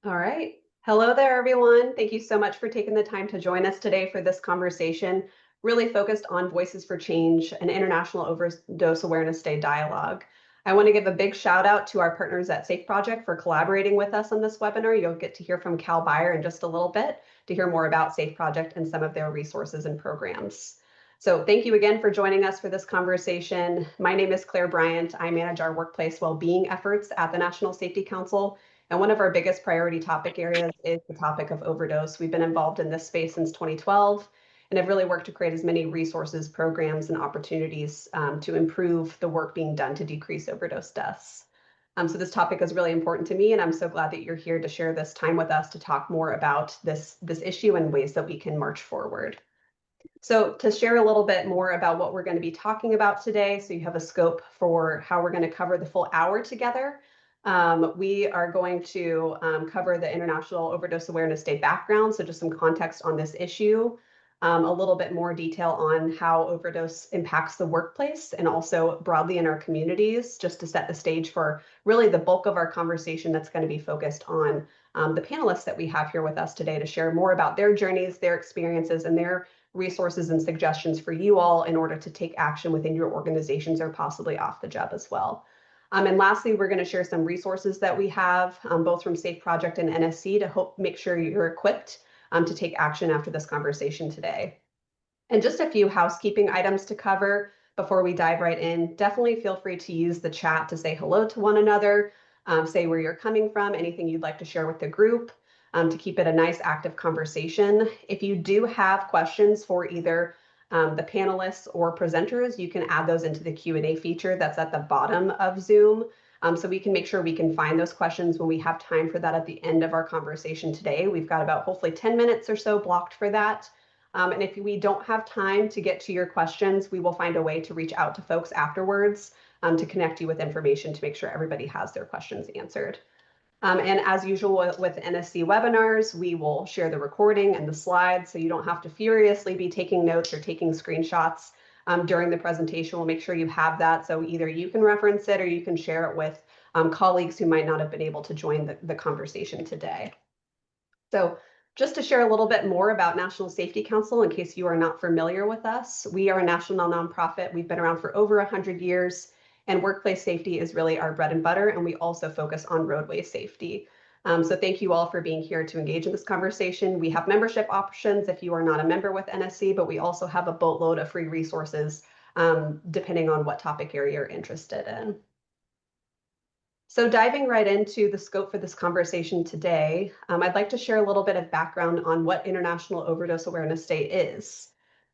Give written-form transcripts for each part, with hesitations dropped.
All right. Hello there, everyone. Thank you so much for taking the time to join us today for this conversation, really focused on Voices for Change, an International Overdose Awareness Day dialogue. I want to give a big shout out to our partners at Safe Project for collaborating with us on this webinar. You'll get to hear from Cal Beyer in just a little bit to hear more about Safe Project and some of their resources and programs. So thank you again for joining us for this conversation. My name is Claire Bryant. I manage our workplace well-being efforts at the National Safety Council. And one of our biggest priority topic areas is the topic of overdose. We've been involved in this space since 2012 and have really worked to create as many resources, programs, and opportunities to improve the work being done to decrease overdose deaths. So this topic is really important to me, and I'm so glad that you're here to share this time with us to talk more about this issue and ways that we can march forward. So to share a little bit more about what we're going to be talking about today, so you have a scope for how we're going to cover the full hour together. We are going to cover the International Overdose Awareness Day background, so just some context on this issue, a little bit more detail on how overdose impacts the workplace and also broadly in our communities, just to set the stage for really the bulk of our conversation that's going to be focused on the panelists that we have here with us today to share more about their journeys, their experiences, and their resources and suggestions for you all in order to take action within your organizations or possibly off the job as well. And lastly, we're going to share some resources that we have, both from Safe Project and NSC, to make sure you're equipped to take action after this conversation today. And just a few housekeeping items to cover before we dive right in. Definitely feel free to use the chat to say hello to one another, say where you're coming from, anything you'd like to share with the group, to keep it a nice active conversation. If you do have questions for either the panelists or presenters, you can add those into the Q&A feature that's at the bottom of Zoom. So we can make sure we can find those questions when we have time for that at the end of our conversation today. We've got about hopefully 10 minutes or so blocked for that. And if we don't have time to get to your questions, we will find a way to reach out to folks afterwards to connect you with information to make sure everybody has their questions answered. And as usual with NSC webinars, we will share the recording and the slides, so you don't have to furiously be taking notes or taking screenshots during the presentation. We'll make sure you have that, so either you can reference it or you can share it with colleagues who might not have been able to join the conversation today. So just to share a little bit more about National Safety Council, in case you are not familiar with us, we are a national nonprofit. We've been around for over 100 years. And workplace safety is really our bread and butter, and we also focus on roadway safety. So thank you all for being here to engage in this conversation. We have membership options if you are not a member with NSC, but we also have a boatload of free resources depending on what topic area you're interested in. So diving right into the scope for this conversation today, I'd like to share a little bit of background on what International Overdose Awareness Day is.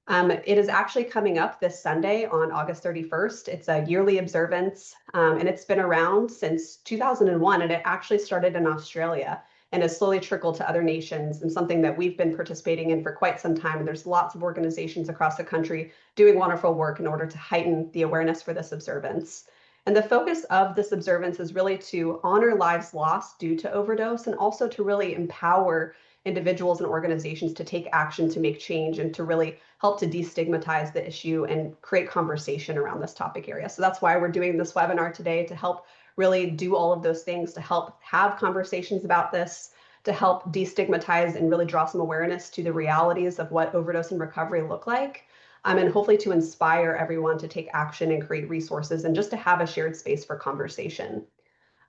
It is actually coming up this Sunday on August 31st. It's a yearly observance, and it's been around since 2001, and it actually started in Australia and has slowly trickled to other nations, and something that we've been participating in for quite some time. And there's lots of organizations across the country doing wonderful work in order to heighten the awareness for this observance. And the focus of this observance is really to honor lives lost due to overdose, and also to really empower individuals and organizations to take action to make change and to really help to destigmatize the issue and create conversation around this topic area. So that's why we're doing this webinar today, to help really do all of those things, to help have conversations about this, to help destigmatize and really draw some awareness to the realities of what overdose and recovery look like. And hopefully to inspire everyone to take action and create resources and just to have a shared space for conversation.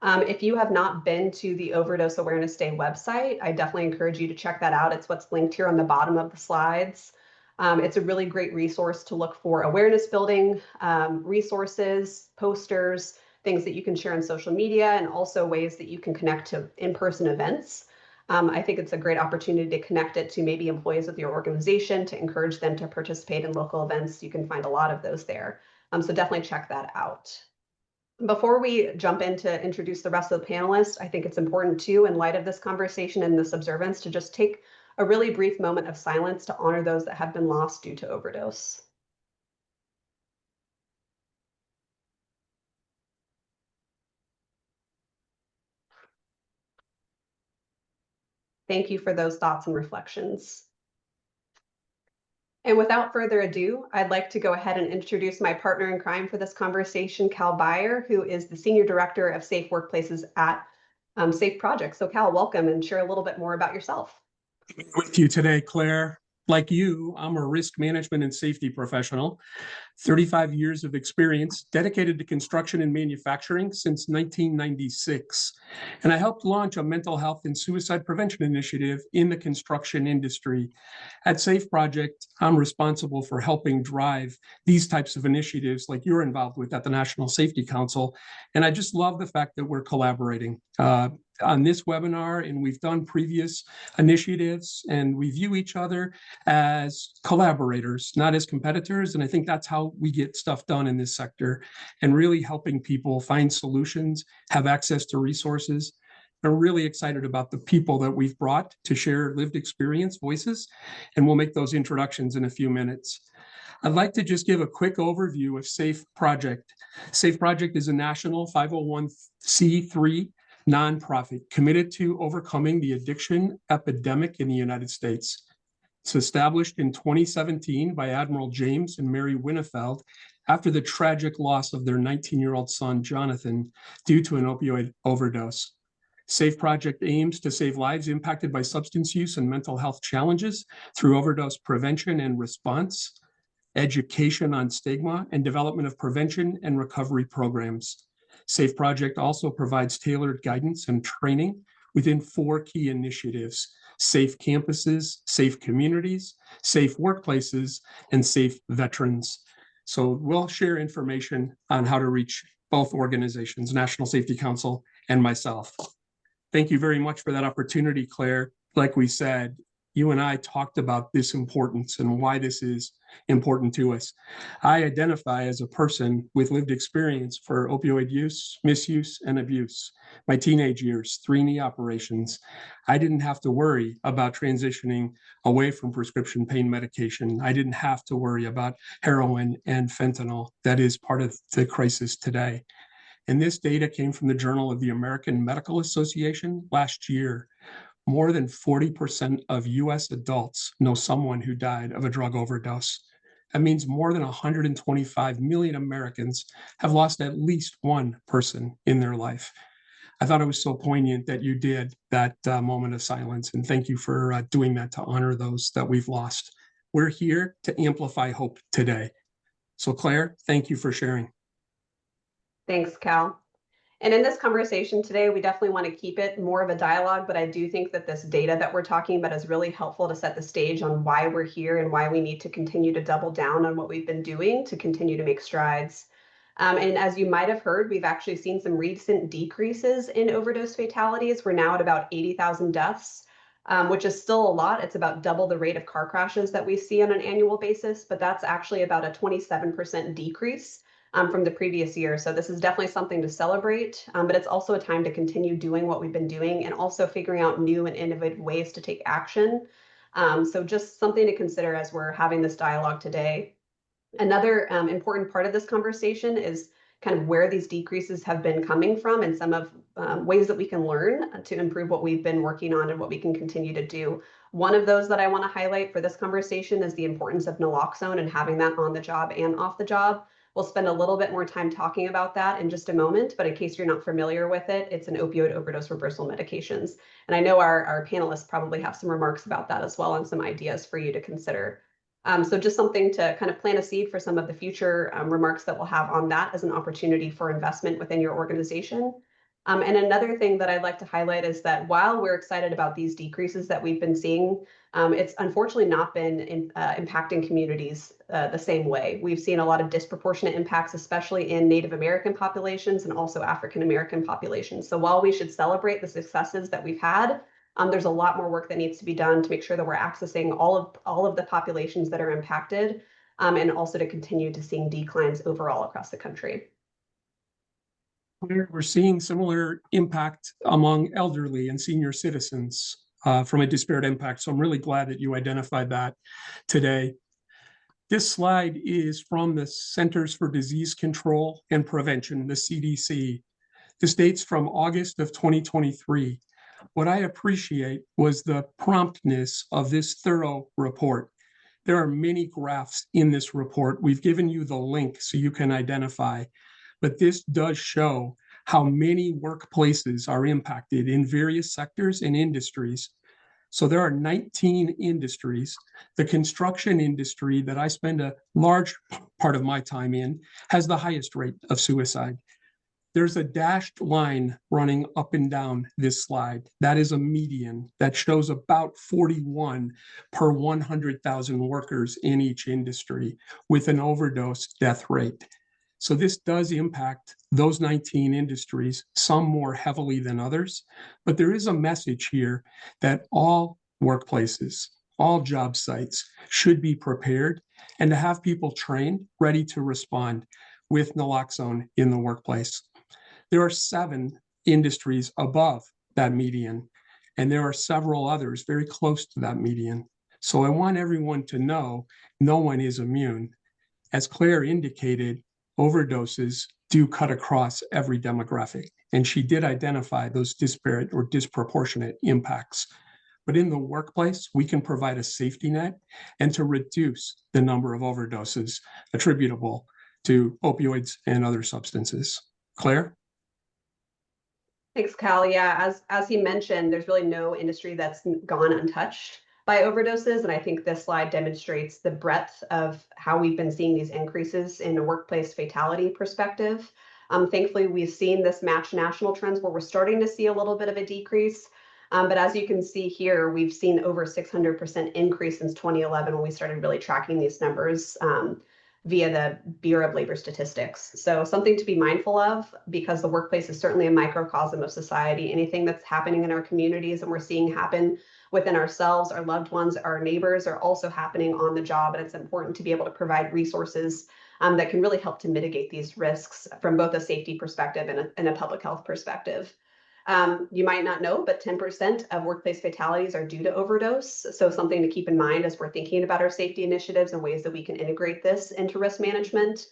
If you have not been to the Overdose Awareness Day website, I definitely encourage you to check that out. It's what's linked here on the bottom of the slides. It's a really great resource to look for awareness building resources, posters, things that you can share on social media, and also ways that you can connect to in-person events. I think it's a great opportunity to connect it to maybe employees of your organization, to encourage them to participate in local events. You can find a lot of those there. So definitely check that out. Before we jump in to introduce the rest of the panelists, I think it's important too, in light of this conversation and this observance, to just take a really brief moment of silence to honor those that have been lost due to overdose. Thank you for those thoughts and reflections. And without further ado, I'd like to go ahead and introduce my partner in crime for this conversation, Cal Beyer, who is the Senior Director of Safe Workplaces at Safe Project. So Cal, welcome and share a little bit more about yourself. With you today, Claire. Like you, I'm a risk management and safety professional, 35 years of experience dedicated to construction and manufacturing since 1996. And I helped launch a mental health and suicide prevention initiative in the construction industry. At Safe Project, I'm responsible for helping drive these types of initiatives like you're involved with at the National Safety Council. And I just love the fact that we're collaborating on this webinar, and we've done previous initiatives, and we view each other as collaborators, not as competitors. And I think that's how we get stuff done in this sector, and really helping people find solutions, have access to resources. I'm really excited about the people that we've brought to share lived experience voices, and we'll make those introductions in a few minutes. I'd like to just give a quick overview of Safe Project. Safe Project is a national 501c3 nonprofit committed to overcoming the addiction epidemic in the United States. It's established in 2017 by Admiral James and Mary Winnefeld after the tragic loss of their 19-year-old son, Jonathan, due to an opioid overdose. Safe Project aims to save lives impacted by substance use and mental health challenges through overdose prevention and response, education on stigma, and development of prevention and recovery programs. Safe Project also provides tailored guidance and training within 4 key initiatives: safe campuses, safe communities, safe workplaces, and safe veterans. So we'll share information on how to reach both organizations, National Safety Council and myself. Thank you very much for that opportunity, Claire. Like we said, you and I talked about this importance and why this is important to us. I identify as a person with lived experience for opioid use, misuse, and abuse. My teenage years, 3 knee operations. I didn't have to worry about transitioning away from prescription pain medication. I didn't have to worry about heroin and fentanyl. That is part of the crisis today. And this data came from the Journal of the American Medical Association last year. More than 40% of US adults know someone who died of a drug overdose. That means more than 125 million Americans have lost at least one person in their life. I thought it was so poignant that you did that moment of silence, and thank you for doing that to honor those that we've lost. We're here to amplify hope today. So Claire, thank you for sharing. Thanks, Cal. And in this conversation today, we definitely want to keep it more of a dialogue, but I do think that this data that we're talking about is really helpful to set the stage on why we're here and why we need to continue to double down on what we've been doing to continue to make strides. And as you might have heard, we've actually seen some recent decreases in overdose fatalities. We're now at about 80,000 deaths, which is still a lot. It's about double the rate of car crashes that we see on an annual basis, but that's actually about a 27% decrease from the previous year. So this is definitely something to celebrate, but it's also a time to continue doing what we've been doing and also figuring out new and innovative ways to take action. So just something to consider as we're having this dialogue today. Another important part of this conversation is kind of where these decreases have been coming from and some of ways that we can learn to improve what we've been working on and what we can continue to do. One of those that I want to highlight for this conversation is the importance of naloxone and having that on the job and off the job. We'll spend a little bit more time talking about that in just a moment, but in case you're not familiar with it, it's an opioid overdose reversal medications. And I know our panelists probably have some remarks about that as well and some ideas for you to consider. So just something to kind of plant a seed for some of the future remarks that we'll have on that as an opportunity for investment within your organization. And another thing that I'd like to highlight is that while we're excited about these decreases that we've been seeing, it's unfortunately not been impacting communities the same way. We've seen a lot of disproportionate impacts, especially in Native American populations and also African American populations. So while we should celebrate the successes that we've had, there's a lot more work that needs to be done to make sure that we're accessing all of the populations that are impacted, and also to continue to seeing declines overall across the country. We're seeing similar impact among elderly and senior citizens from a disparate impact. So I'm really glad that you identified that today. This slide is from the Centers for Disease Control and Prevention, the CDC. This dates from August of 2023. What I appreciate was the promptness of this thorough report. There are many graphs in this report. We've given you the link so you can identify, but this does show how many workplaces are impacted in various sectors and industries. So there are 19 industries. The construction industry that I spend a large part of my time in has the highest rate of suicide. There's a dashed line running up and down this slide. That is a median that shows about 41 per 100,000 workers in each industry with an overdose death rate. So this does impact those 19 industries, some more heavily than others. But there is a message here that all workplaces, all job sites should be prepared and to have people trained, ready to respond with naloxone in the workplace. There are 7 industries above that median, and there are several others very close to that median. So I want everyone to know no one is immune. As Claire indicated, overdoses do cut across every demographic, and she did identify those disparate or disproportionate impacts. But in the workplace, we can provide a safety net and to reduce the number of overdoses attributable to opioids and other substances. Claire? Thanks, Cal. Yeah, as he mentioned, there's really no industry that's gone untouched by overdoses. And I think this slide demonstrates the breadth of how we've been seeing these increases in a workplace fatality perspective. Thankfully, we've seen this match national trends where we're starting to see a little bit of a decrease. But as you can see here, we've seen over 600% increase since 2011 when we started really tracking these numbers via the Bureau of Labor Statistics. So something to be mindful of, because the workplace is certainly a microcosm of society. Anything that's happening in our communities and we're seeing happen within ourselves, our loved ones, our neighbors are also happening on the job. And it's important to be able to provide resources that can really help to mitigate these risks from both a safety perspective and a public health perspective. You might not know, but 10% of workplace fatalities are due to overdose. So something to keep in mind as we're thinking about our safety initiatives and ways that we can integrate this into risk management.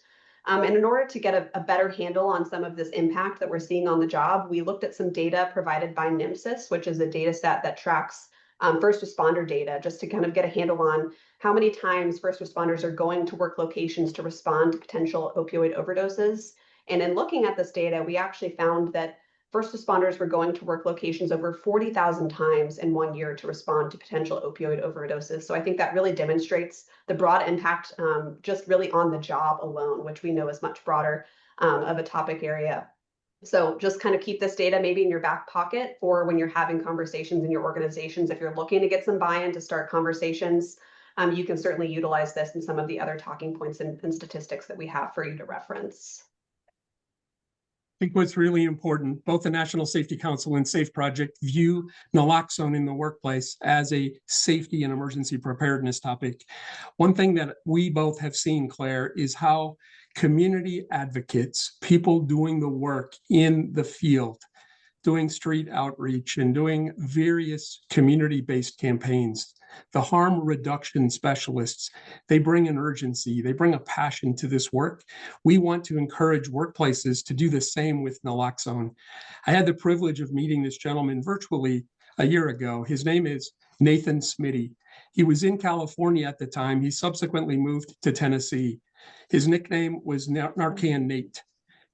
And in order to get a better handle on some of this impact that we're seeing on the job, we looked at some data provided by NMSIS, which is a data set that tracks first responder data, just to kind of get a handle on how many times first responders are going to work locations to respond to potential opioid overdoses. And in looking at this data, we actually found that first responders were going to work locations over 40,000 times in 1 year to respond to potential opioid overdoses. So I think that really demonstrates the broad impact just really on the job alone, which we know is much broader of a topic area. So just kind of keep this data maybe in your back pocket for when you're having conversations in your organizations. If you're looking to get some buy-in to start conversations, you can certainly utilize this and some of the other talking points and statistics that we have for you to reference. I think what's really important, both the National Safety Council and SAFE Project view naloxone in the workplace as a safety and emergency preparedness topic. One thing that we both have seen, Claire, is how community advocates, people doing the work in the field, doing street outreach and doing various community-based campaigns, the harm reduction specialists, they bring an urgency, they bring a passion to this work. We want to encourage workplaces to do the same with naloxone. I had the privilege of meeting this gentleman virtually a year ago. His name is Nathan Smitty. He was in California at the time. He subsequently moved to Tennessee. His nickname was Narcan Nate.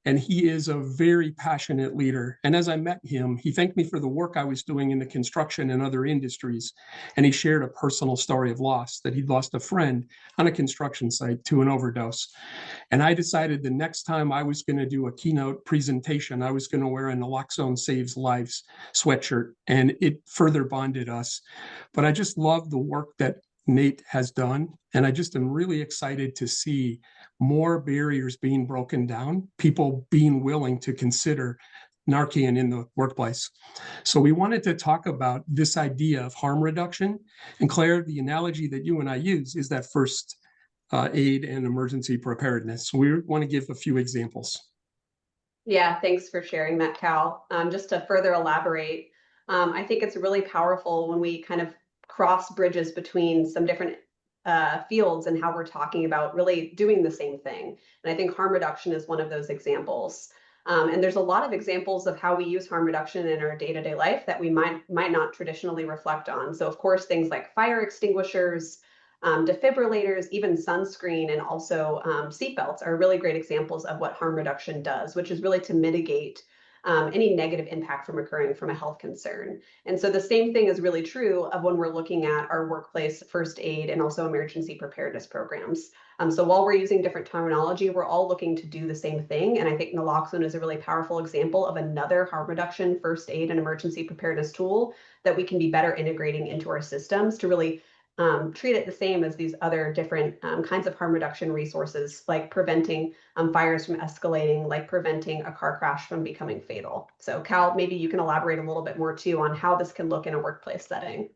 And he is a very passionate leader. And as I met him, he thanked me for the work I was doing in the construction and other industries. And he shared a personal story of loss, that he'd lost a friend on a construction site to an overdose. And I decided the next time I was going to do a keynote presentation, I was going to wear a Naloxone Saves Lives sweatshirt. And it further bonded us. But I just love the work that Nate has done. And I just am really excited to see more barriers being broken down, people being willing to consider Narcan in the workplace. So we wanted to talk about this idea of harm reduction. And Claire, the analogy that you and I use is that first aid and emergency preparedness. So we want to give a few examples. Yeah, thanks for sharing that, Cal. Just to further elaborate, I think it's really powerful when we kind of cross bridges between some different fields and how we're talking about really doing the same thing. And I think harm reduction is one of those examples. And there's a lot of examples of how we use harm reduction in our day-to-day life that we might not traditionally reflect on. So of course, things like fire extinguishers, defibrillators, even sunscreen, and also seatbelts are really great examples of what harm reduction does, which is really to mitigate any negative impact from occurring from a health concern. And so the same thing is really true of when we're looking at our workplace first aid and also emergency preparedness programs. So while we're using different terminology, we're all looking to do the same thing. And I think naloxone is a really powerful example of another harm reduction, first aid, and emergency preparedness tool that we can be better integrating into our systems to really treat it the same as these other different kinds of harm reduction resources, like preventing fires from escalating, like preventing a car crash from becoming fatal. So Cal, maybe you can elaborate a little bit more too on how this can look in a workplace setting.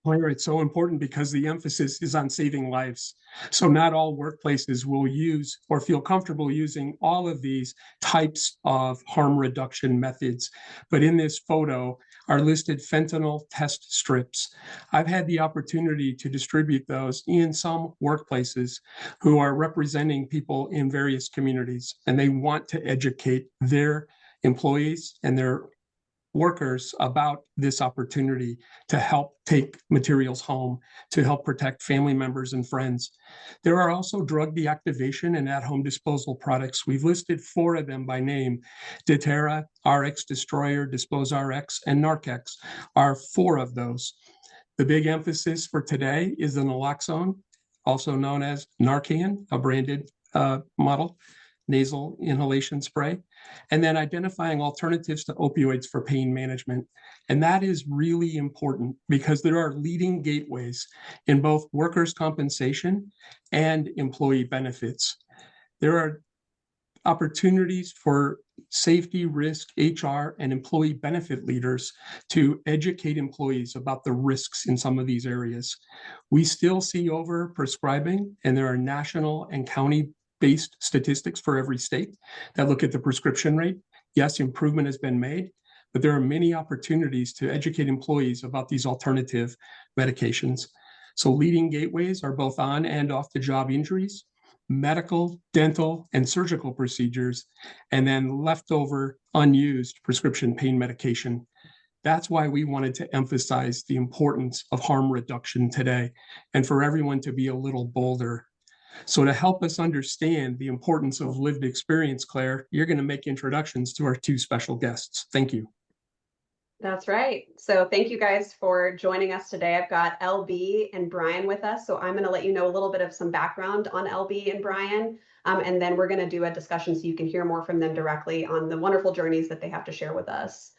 Claire, it's so important because the emphasis is on saving lives. So not all workplaces will use or feel comfortable using all of these types of harm reduction methods. But in this photo are listed fentanyl test strips. I've had the opportunity to distribute those in some workplaces who are representing people in various communities, and they want to educate their employees and their workers about this opportunity to help take materials home, to help protect family members and friends. There are also drug deactivation and at-home disposal products. We've listed 4 of them by name. Deterra, RX Destroyer, Dispose RX, and Narcex are 4 of those. The big emphasis for today is the naloxone, also known as Narcan, a branded model, nasal inhalation spray, and then identifying alternatives to opioids for pain management. And that is really important because there are leading gateways in both workers' compensation and employee benefits. There are opportunities for safety, risk, HR, and employee benefit leaders to educate employees about the risks in some of these areas. We still see over prescribing, and there are national and county-based statistics for every state that look at the prescription rate. Yes, improvement has been made, but there are many opportunities to educate employees about these alternative medications. So leading gateways are both on and off the job injuries, medical, dental, and surgical procedures, and then leftover unused prescription pain medication. That's why we wanted to emphasize the importance of harm reduction today and for everyone to be a little bolder. So to help us understand the importance of lived experience, Claire, you're going to make introductions to our 2 special guests. Thank you. That's right. So thank you guys for joining us today. I've got LB and Brian with us. So I'm going to let you know a little bit of some background on LB and Brian. And then we're going to do a discussion so you can hear more from them directly on the wonderful journeys that they have to share with us.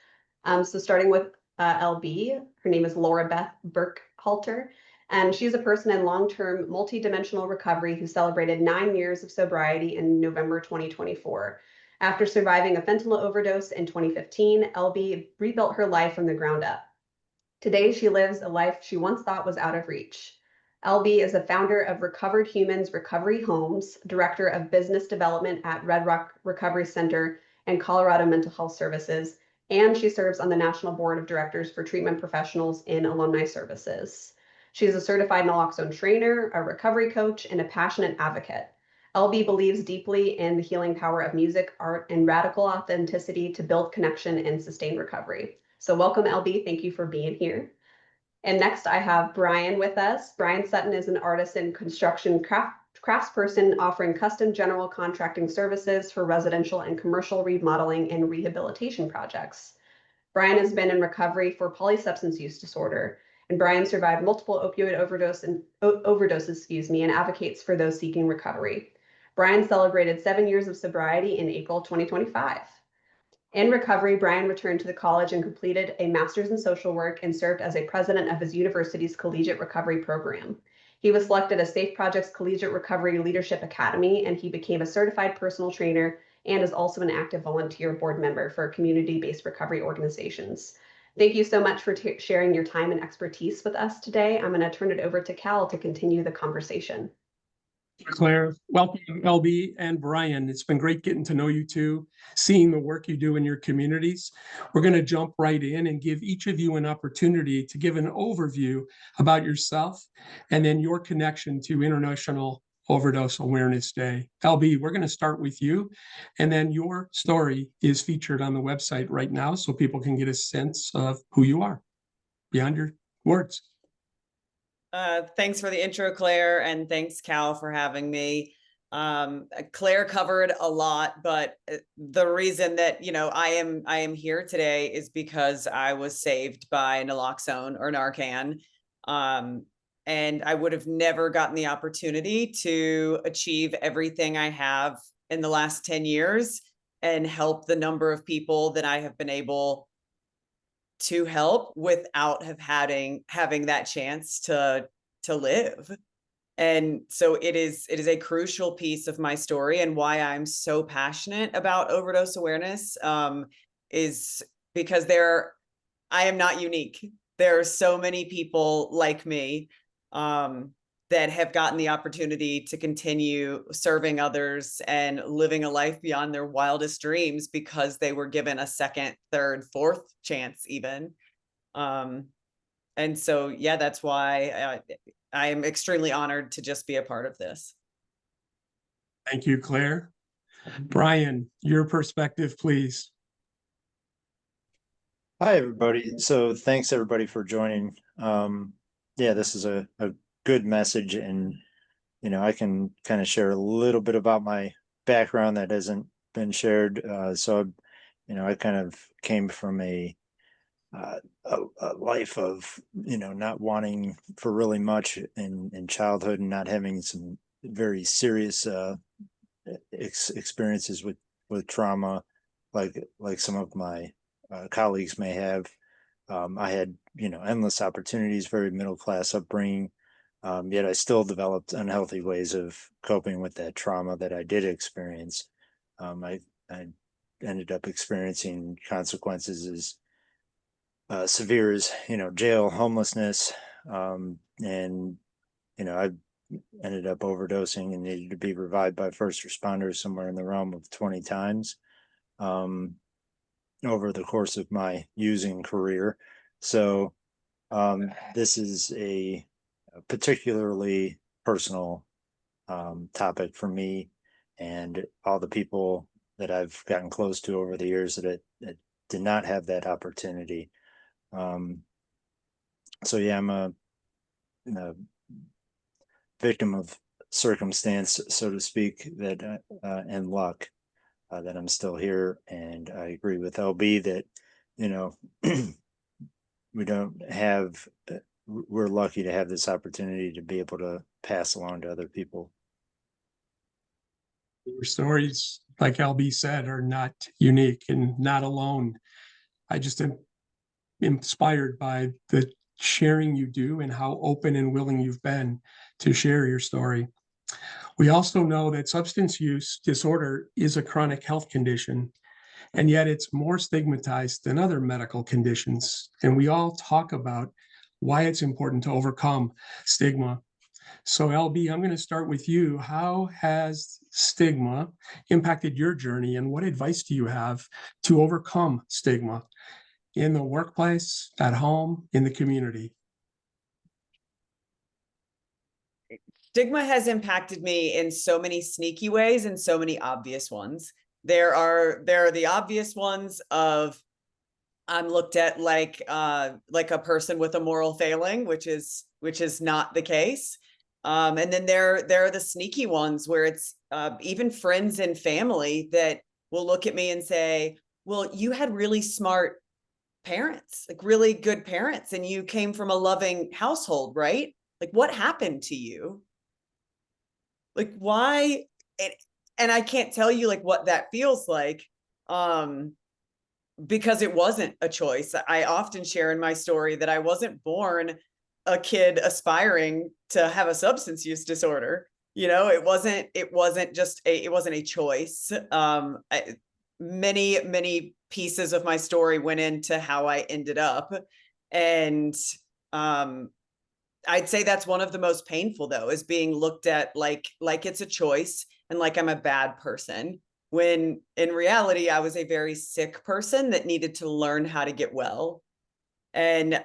So starting with LB, her name is Laura Beth Burkhalter, and she's a person in long-term multidimensional recovery who celebrated 9 years of sobriety in November 2024. After surviving a fentanyl overdose in 2015, LB rebuilt her life from the ground up. Today, she lives a life she once thought was out of reach. LB is the founder of Recovered Humans Recovery Homes, director of business development at Red Rock Recovery Center and Colorado Mental Health Services, and she serves on the National Board of Directors for Treatment Professionals in Alumni Services. She is a certified naloxone trainer, a recovery coach, and a passionate advocate. LB believes deeply in the healing power of music, art, and radical authenticity to build connection and sustain recovery. So welcome, LB. Thank you for being here. And next I have Brian with us. Brian Sutton is an artist and construction craftsperson offering custom general contracting services for residential and commercial remodeling and rehabilitation projects. Brian has been in recovery for polysubstance use disorder, and Brian survived multiple opioid overdoses, and advocates for those seeking recovery. Brian celebrated 7 years of sobriety in April 2025. In recovery, Brian returned to the college and completed a master's in social work and served as a president of his university's collegiate recovery program. He was selected as Safe Project's Collegiate Recovery Leadership Academy, and he became a certified personal trainer and is also an active volunteer board member for community-based recovery organizations. Thank you so much for sharing your time and expertise with us today. I'm going to turn it over to Cal to continue the conversation. Claire, welcome, LB and Brian. It's been great getting to know you two, seeing the work you do in your communities. We're going to jump right in and give each of you an opportunity to give an overview about yourself and then your connection to International Overdose Awareness Day. LB, we're going to start with you, and then your story is featured on the website right now so people can get a sense of who you are beyond your words. Thanks for the intro, Claire, and thanks, Cal, for having me. Claire covered a lot, but the reason that, I am here today is because I was saved by naloxone or Narcan. And I would have never gotten the opportunity to achieve everything I have in the last 10 years and help the number of people that I have been able to help without having that chance to live. And so it is a crucial piece of my story, and why I'm so passionate about overdose awareness is because I am not unique. There are so many people like me that have gotten the opportunity to continue serving others and living a life beyond their wildest dreams because they were given a second, third, fourth chance even. And so, yeah, that's why I am extremely honored to just be a part of this. Thank you, Claire. Brian, your perspective, please. Hi, everybody. So thanks everybody for joining. Yeah, this is a good message, and I can kind of share a little bit about my background that hasn't been shared. So I kind of came from a life of not wanting for really much in childhood, and not having some very serious experiences with trauma, like some of my colleagues may have. I had endless opportunities, very middle class upbringing, yet I still developed unhealthy ways of coping with that trauma that I did experience. I ended up experiencing consequences as severe as jail, homelessness, and I ended up overdosing and needed to be revived by first responders somewhere in the realm of 20 times over the course of my using career. So this is a particularly personal topic for me and all the people that I've gotten close to over the years that did not have that opportunity. So yeah, I'm a victim of circumstance, so to speak, that and luck that I'm still here. And I agree with LB that we don't have. We're lucky to have this opportunity to be able to pass along to other people. Your stories, like LB said, are not unique and not alone. I just am inspired by the sharing you do and how open and willing you've been to share your story. We also know that substance use disorder is a chronic health condition, and yet it's more stigmatized than other medical conditions. And we all talk about why it's important to overcome stigma. So LB, I'm going to start with you. How has stigma impacted your journey, and what advice do you have to overcome stigma in the workplace, at home, in the community? Stigma has impacted me in so many sneaky ways and so many obvious ones. There are the obvious ones of I'm looked at like a person with a moral failing, which is not the case. And then there are the sneaky ones where it's even friends and family that will look at me and say, well, you had really smart parents, like really good parents, and you came from a loving household, right? Like, what happened to you? Like, why? And I can't tell you like what that feels like, because it wasn't a choice. I often share in my story that I wasn't born a kid aspiring to have a substance use disorder. It wasn't a choice. Many pieces of my story went into how I ended up. And I'd say that's one of the most painful, though, is being looked at like it's a choice and like I'm a bad person, when in reality, I was a very sick person that needed to learn how to get well. And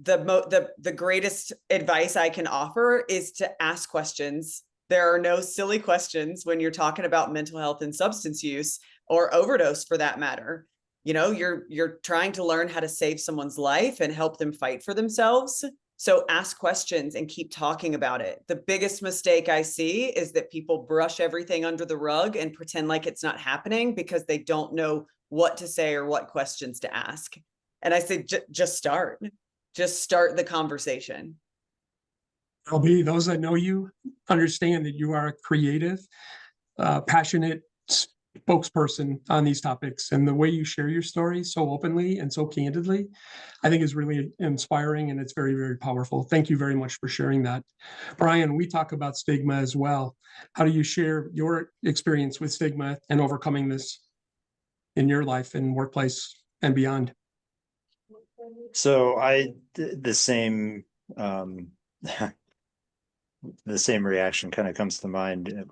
the greatest advice I can offer is to ask questions. There are no silly questions when you're talking about mental health and substance use, or overdose for that matter. You're trying to learn how to save someone's life and help them fight for themselves. So ask questions and keep talking about it. The biggest mistake I see is that people brush everything under the rug and pretend like it's not happening because they don't know what to say or what questions to ask. And I say, just start the conversation. LB, those that know you understand that you are a creative, passionate spokesperson on these topics, and the way you share your story so openly and so candidly, I think is really inspiring, and it's very, very powerful. Thank you very much for sharing that. Brian, we talk about stigma as well. How do you share your experience with stigma and overcoming this in your life and workplace and beyond? So the same the same reaction kind of comes to mind.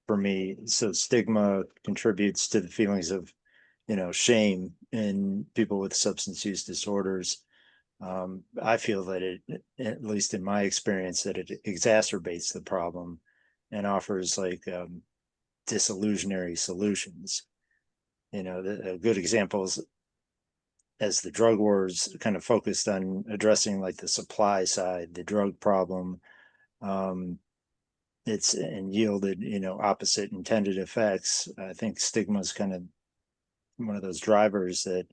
For me, so stigma contributes to the feelings of, shame in people with substance use disorders. I feel that it, at least in my experience, that it exacerbates the problem and offers like disillusionary solutions. A good example is, as the drug wars kind of focused on addressing like the supply side, the drug problem, it's and yielded, opposite intended effects. I think stigma is kind of one of those drivers that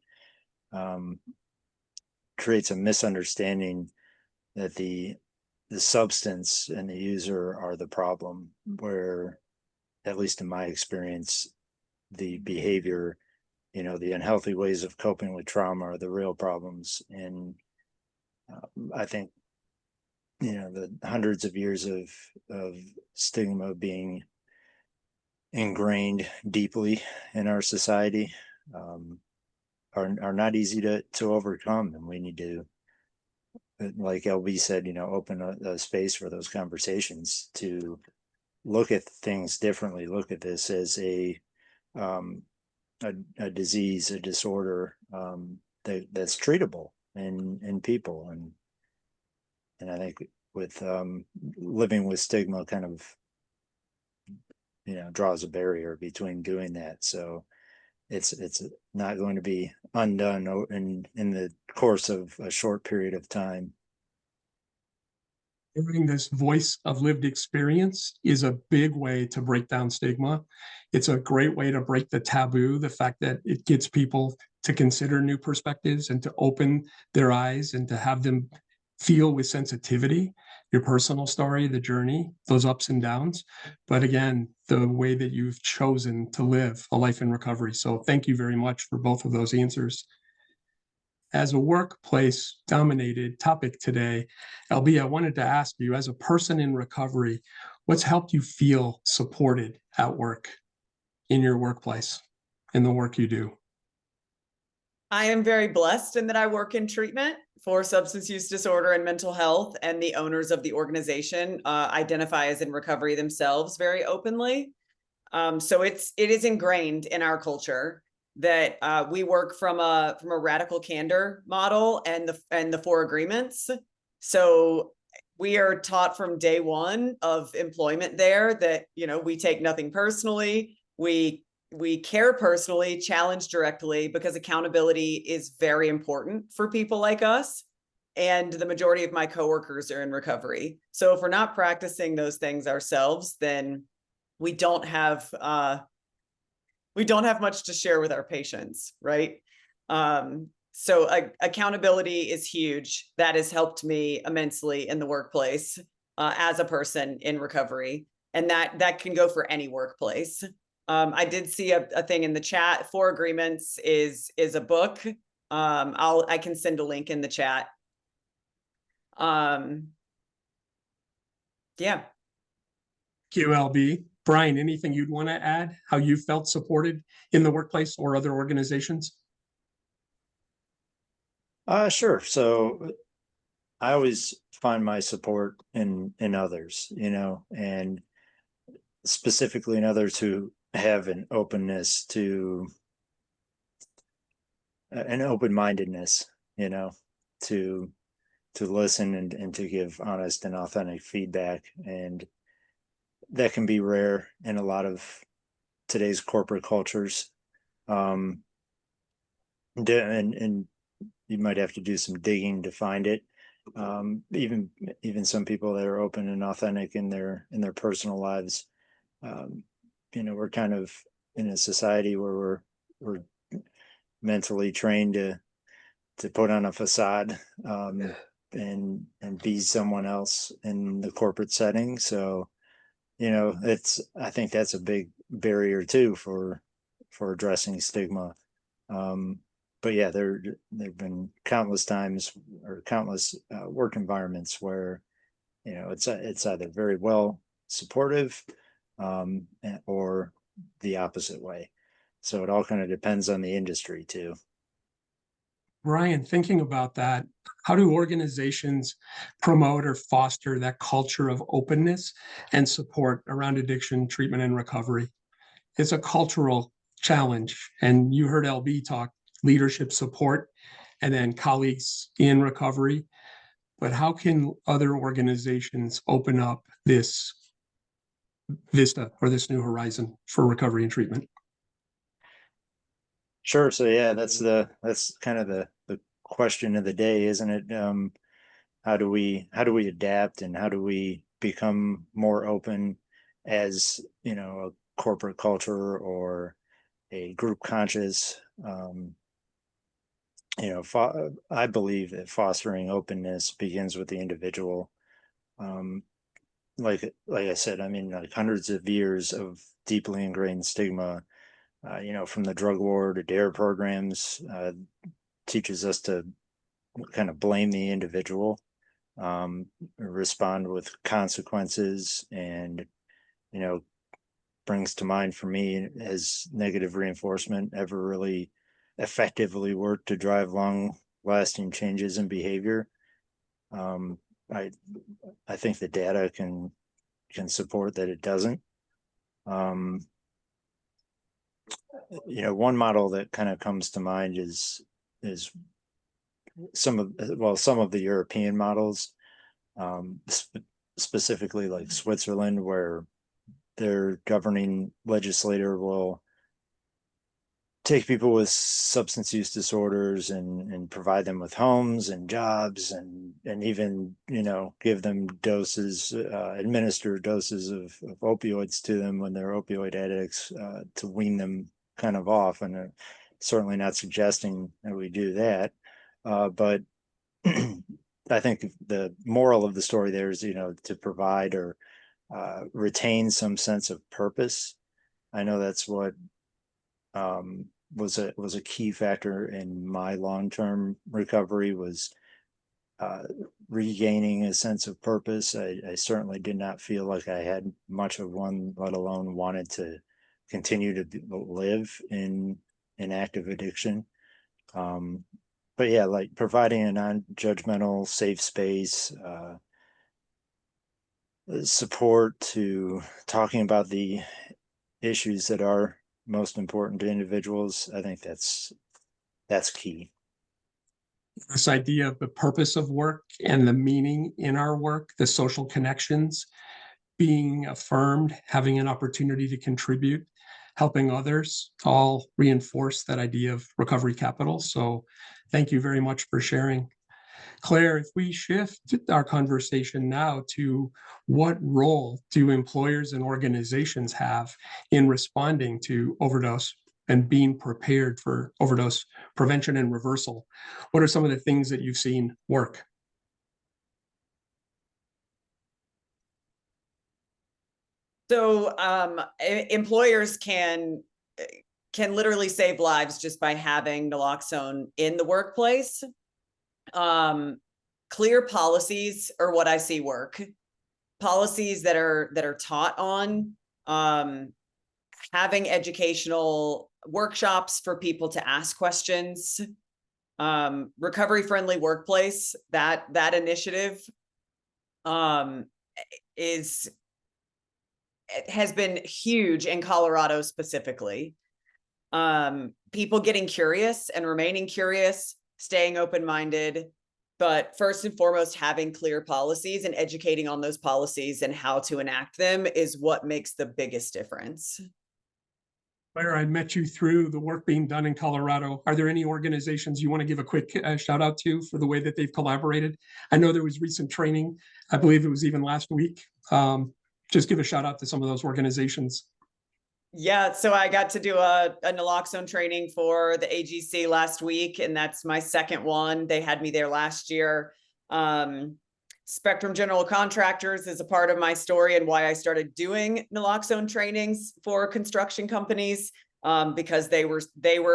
creates a misunderstanding that the substance and the user are the problem, where, at least in my experience, the behavior, the unhealthy ways of coping with trauma are the real problems. And I think, the hundreds of years of stigma being ingrained deeply in our society are not easy to overcome, and we need to, like LB said, open a space for those conversations to look at things differently, look at this as a disease, a disorder that's treatable in people. And I think with living with stigma kind of, draws a barrier between doing that. So it's not going to be undone in the course of a short period of time. Hearing this voice of lived experience is a big way to break down stigma. It's a great way to break the taboo, the fact that it gets people to consider new perspectives and to open their eyes and to have them feel with sensitivity your personal story, the journey, those ups and downs. But again, the way that you've chosen to live a life in recovery. So thank you very much for both of those answers. As a workplace dominated topic today, LB, I wanted to ask you, as a person in recovery, what's helped you feel supported at work, in your workplace, in the work you do? I am very blessed in that I work in treatment for substance use disorder and mental health, and the owners of the organization identify as in recovery themselves very openly. So it is ingrained in our culture that we work from a radical candor model and the 4 agreements. So we are taught from day one of employment there that, we take nothing personally. We care personally, challenge directly, because accountability is very important for people like us. And the majority of my coworkers are in recovery. So if we're not practicing those things ourselves, then we don't have much to share with our patients, right? So accountability is huge. That has helped me immensely in the workplace as a person in recovery, and that can go for any workplace. I did see a thing in the chat. 4 Agreements is a book. I can send a link in the chat. Yeah. QLB. Brian, anything you'd want to add? How you felt supported in the workplace or other organizations? Sure. So I always find my support in others, and specifically in others who have an openness to an open-mindedness, to listen and to give honest and authentic feedback. And that can be rare in a lot of today's corporate cultures. And you might have to do some digging to find it. even some people that are open and authentic in their personal lives. We're kind of in a society where we're mentally trained to put on a facade, and be someone else in the corporate setting. So, I think that's a big barrier too for addressing stigma. But yeah, there've been countless times or countless work environments where it's either very well supportive, or the opposite way. So it all kind of depends on the industry too. Brian, thinking about that, how do organizations promote or foster that culture of openness and support around addiction treatment and recovery? It's a cultural challenge. And you heard LB talk leadership support and then colleagues in recovery. But how can other organizations open up this vista or this new horizon for recovery and treatment? Sure. So yeah, that's kind of the question of the day, isn't it? How do we adapt, and how do we become more open as, a corporate culture or a group conscious? I believe that fostering openness begins with the individual. Um, like I said, I mean, like hundreds of years of deeply ingrained stigma, from the drug war to DARE programs, teaches us to kind of blame the individual, respond with consequences, and, brings to mind for me, as negative reinforcement ever really effectively worked to drive long lasting changes in behavior. Um, I I think the data can support that it doesn't. Um, one model that kind of comes to mind is some of the European models, specifically like Switzerland, where their governing legislator will take people with substance use disorders and provide them with homes and jobs, and even give them doses, administer doses of opioids to them when they're opioid addicts, to wean them kind of off. And certainly not suggesting that we do that, but I think the moral of the story there is, to provide or retain some sense of purpose. I know that's what was a key factor in my long-term recovery, was regaining a sense of purpose. I certainly did not feel like I had much of one, let alone wanted to continue to live in active addiction. But yeah, like providing a non-judgmental, safe space, support to talking about the issues that are most important to individuals. I think that's key. This idea of the purpose of work and the meaning in our work, the social connections, being affirmed, having an opportunity to contribute, helping others, all reinforce that idea of recovery capital. So thank you very much for sharing. Claire, if we shift our conversation now to what role do employers and organizations have in responding to overdose and being prepared for overdose prevention and reversal? What are some of the things that you've seen work? So employers can literally save lives just by having naloxone in the workplace. Clear policies are what I see work. Policies that are taught on, having educational workshops for people to ask questions, recovery friendly workplace, that initiative has been huge in Colorado specifically. People getting curious and remaining curious, staying open-minded, but first and foremost, having clear policies and educating on those policies and how to enact them is what makes the biggest difference. Claire, I met you through the work being done in Colorado. Are there any organizations you want to give a quick shout out to for the way that they've collaborated? I know there was recent training. I believe it was even last week. Just give a shout out to some of those organizations. Yeah, so I got to do a naloxone training for the AGC last week, and that's my second one. They had me there last year. Spectrum General Contractors is a part of my story and why I started doing naloxone trainings for construction companies, because they were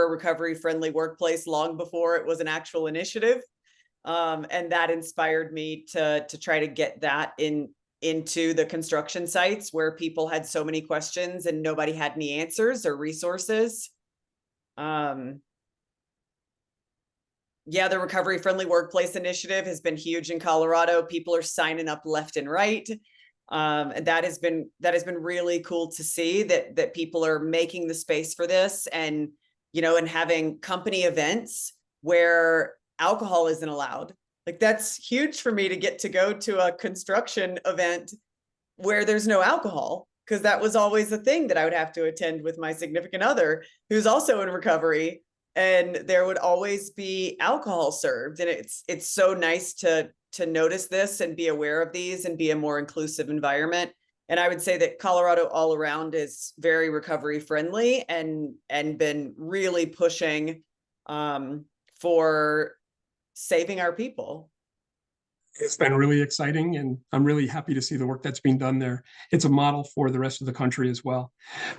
a recovery-friendly workplace long before it was an actual initiative. And that inspired me to try to get that into the construction sites where people had so many questions and nobody had any answers or resources. Yeah, the Recovery Friendly Workplace Initiative has been huge in Colorado. People are signing up left and right. And that has been really cool to see that people are making the space for this, and and having company events where alcohol isn't allowed. Like, that's huge for me to go to a construction event where there's no alcohol, because that was always a thing that I would have to attend with my significant other who's also in recovery, and there would always be alcohol served. And it's so nice to notice this and be aware of these and be a more inclusive environment. And I would say that Colorado all around is very recovery friendly and been really pushing for saving our people. It's been really exciting, and I'm really happy to see the work that's being done there. It's a model for the rest of the country as well.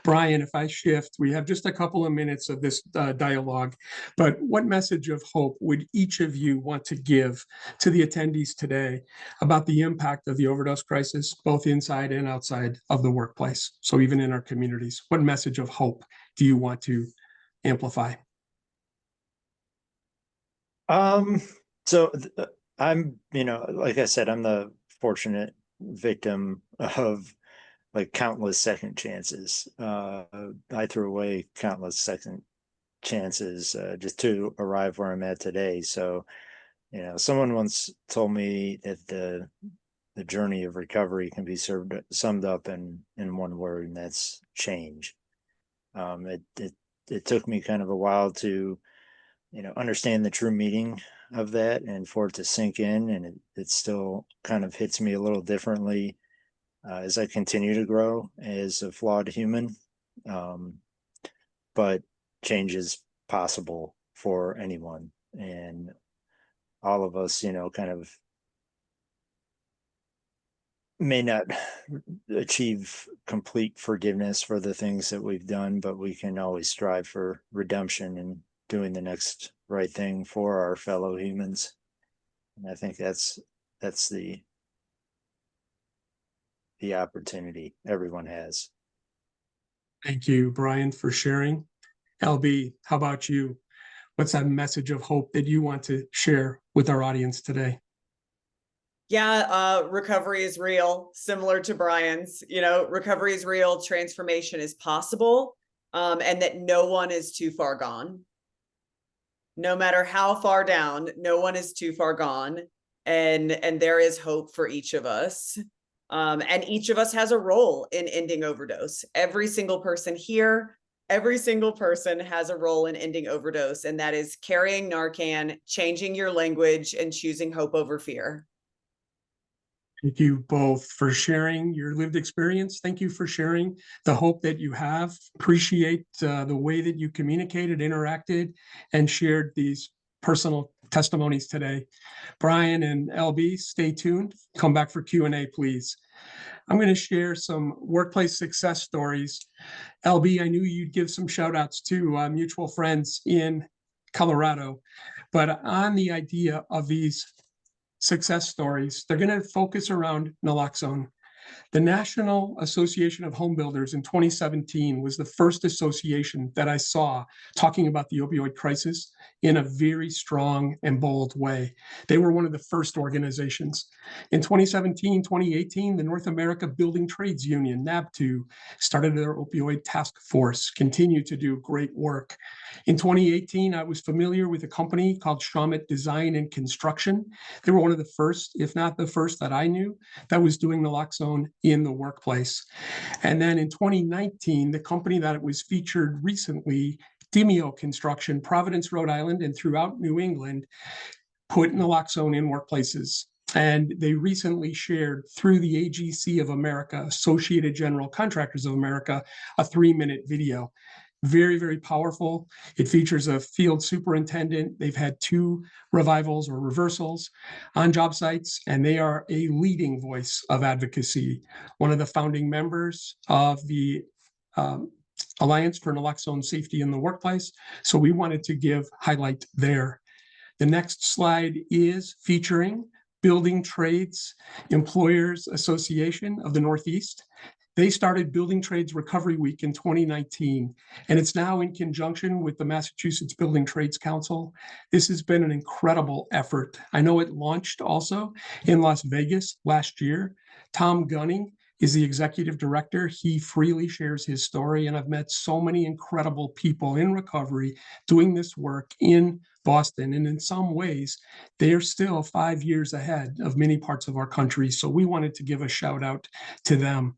Brian, if I shift, we have just a couple of minutes of this dialogue, but what message of hope would each of you want to give to the attendees today about the impact of the overdose crisis, both inside and outside of the workplace? So even in our communities, what message of hope do you want to amplify? I'm, like I said, I'm the fortunate victim of like countless second chances. I threw away countless second chances just to arrive where I'm at today. So, someone once told me that the journey of recovery can be summed up in one word, and that's change. It took me kind of a while to understand the true meaning of that and for it to sink in, and it still kind of hits me a little differently as I continue to grow as a flawed human. But change is possible for anyone, and all of us kind of may not achieve complete forgiveness for the things that we've done, but we can always strive for redemption and doing the next right thing for our fellow humans. And I think that's the opportunity everyone has. Thank you, Brian, for sharing. LB, how about you? What's that message of hope that you want to share with our audience today? Yeah, recovery is real, similar to Brian's. Recovery is real, transformation is possible, and that no one is too far gone. No matter how far down, no one is too far gone, and there is hope for each of us. And each of us has a role in ending overdose. Every single person here, every single person has a role in ending overdose, and that is carrying Narcan, changing your language, and choosing hope over fear. Thank you both for sharing your lived experience. Thank you for sharing the hope that you have. Appreciate the way that you communicated, interacted, and shared these personal testimonies today. Brian and LB, stay tuned. Come back for Q&A, please. I'm going to share some workplace success stories. LB, I knew you'd give some shout outs to mutual friends in Colorado, but on the idea of these success stories, they're going to focus around naloxone. The National Association of Home Builders in 2017 was the first association that I saw talking about the opioid crisis in a very strong and bold way. They were one of the first organizations. In 2017, 2018, the North America Building Trades Union, NABTU, started their opioid task force, continued to do great work. In 2018, I was familiar with a company called Shawmut Design and Construction. They were one of the first, if not the first, that I knew that was doing naloxone naloxone in the workplace. And then in 2019, the company that was featured recently, Demio Construction, Providence, Rhode Island, and throughout New England, put naloxone in workplaces. And they recently shared through the AGC of America, Associated General Contractors of America, a 3-minute video. Very, very powerful. It features a field superintendent. They've had 2 revivals or reversals on job sites, and they are a leading voice of advocacy. One of the founding members of the Alliance for Naloxone Safety in the Workplace. So we wanted to highlight there. The next slide is featuring Building Trades Employers Association of the Northeast. They started Building Trades Recovery Week in 2019, and it's now in conjunction with the Massachusetts Building Trades Council. This has been an incredible effort. I know it launched also in Las Vegas last year. Tom Gunning is the executive director. He freely shares his story, and I've met so many incredible people in recovery doing this work in Boston. And in some ways, they are still 5 years ahead of many parts of our country. So we wanted to give a shout out to them.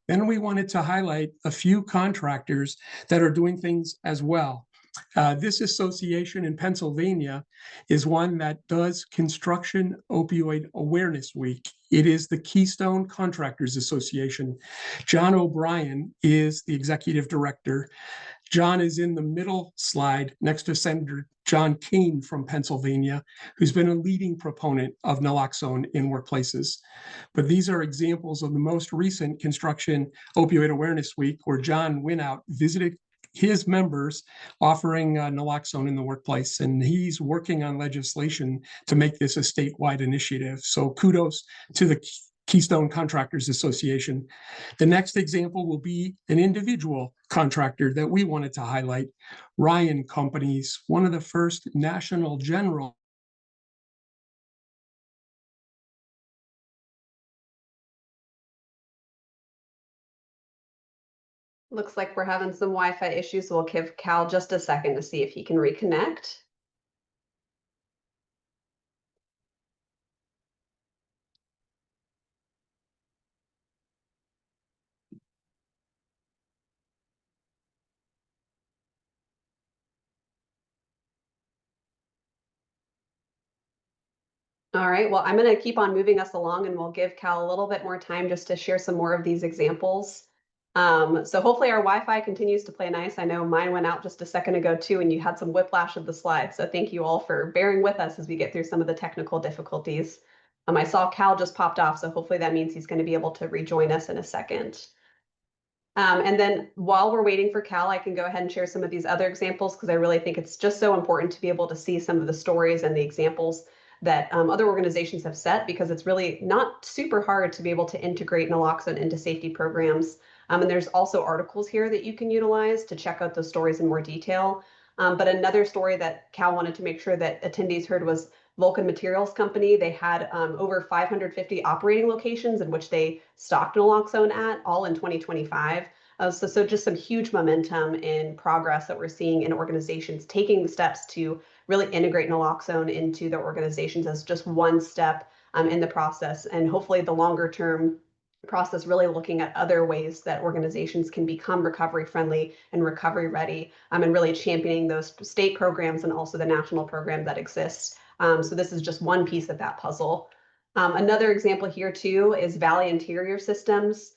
Then we wanted to highlight a few contractors that are doing things as well. This association in Pennsylvania is one that does Construction Opioid Awareness Week. It is the Keystone Contractors Association. John O'Brien is the executive director. John is in the middle slide next to Senator John Kane from Pennsylvania, who's been a leading proponent of naloxone in workplaces. But these are examples of the most recent Construction Opioid Awareness Week, where John went out, visited his members offering naloxone in the workplace, and he's working on legislation to make this a statewide initiative. So kudos to the Keystone Contractors Association. The next example will be an individual contractor that we wanted to highlight, Ryan Companies, one of the first national general Looks like we're having some Wi-Fi issues. We'll give Cal just a second to see if he can reconnect. All right, well, I'm going to keep on moving us along, and we'll give Cal a little bit more time just to share some more of these examples. So hopefully our Wi-Fi continues to play nice. I know mine went out just a second ago too, and you had some whiplash of the slides. So thank you all for bearing with us as we get through some of the technical difficulties. I saw Cal just popped off, so hopefully that means he's going to be able to rejoin us in a second. And then while we're waiting for Cal, I can go ahead and share some of these other examples, because I really think it's just so important to be able to see some of the stories and the examples that other organizations have set, because it's really not super hard to be able to integrate naloxone into safety programs. And there's also articles here that you can utilize to check out those stories in more detail. But another story that Cal wanted to make sure that attendees heard was Vulcan Materials Company. They had over 550 operating locations in which they stocked naloxone at, all in 2025. So just some huge momentum in progress that we're seeing in organizations taking the steps to really integrate naloxone into their organizations as just one step in the process. And hopefully the longer term process really looking at other ways that organizations can become recovery friendly and recovery ready, and really championing those state programs and also the national program that exists. So this is just one piece of that puzzle. Another example here too is Valley Interior Systems.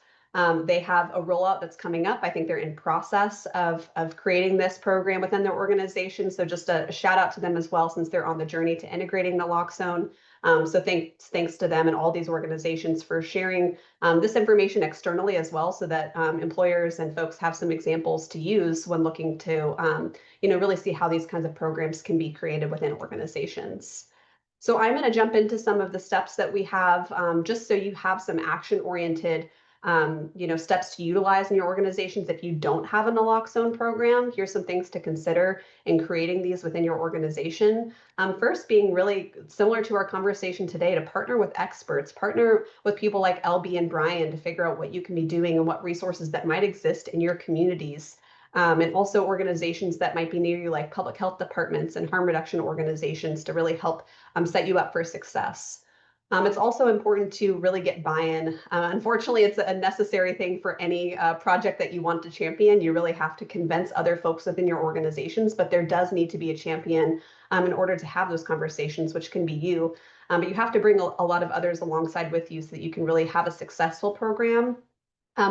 They have a rollout that's coming up. I think they're in process of creating this program within their organization. So just a shout out to them as well, since they're on the journey to integrating naloxone. So thanks to them and all these organizations for sharing this information externally as well, so that employers and folks have some examples to use when looking to really see how these kinds of programs can be created within organizations. So I'm going to jump into some of the steps that we have, just so you have some action-oriented steps to utilize in your organizations if you don't have a naloxone program. Here's some things to consider in creating these within your organization. First, being really similar to our conversation today, to partner with experts, partner with people like LB and Brian to figure out what you can be doing and what resources that might exist in your communities. And also organizations that might be near you, like public health departments and harm reduction organizations, to really help set you up for success. It's also important to really get buy-in. Unfortunately, it's a necessary thing for any project that you want to champion. You really have to convince other folks within your organizations, but there does need to be a champion in order to have those conversations, which can be you. But you have to bring a lot of others alongside with you so that you can really have a successful program.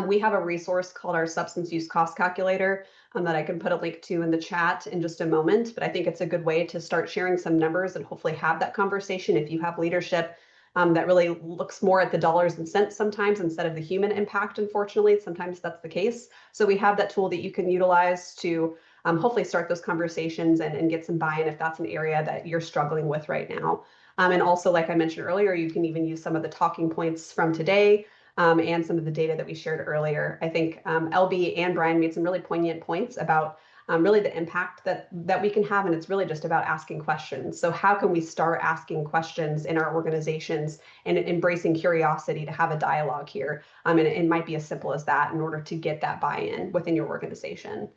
We have a resource called our substance use cost calculator that I can put a link to in the chat in just a moment. But I think it's a good way to start sharing some numbers and hopefully have that conversation if you have leadership that really looks more at the dollars and cents sometimes instead of the human impact. Unfortunately, sometimes that's the case. So we have that tool that you can utilize to hopefully start those conversations and get some buy-in if that's an area that you're struggling with right now. And also, like I mentioned earlier, you can even use some of the talking points from today and some of the data that we shared earlier. I think LB and Brian made some really poignant points about really the impact that we can have, and it's really just about asking questions. So how can we start asking questions in our organizations and embracing curiosity to have a dialogue here? And it might be as simple as that in order to get that buy-in within your organization.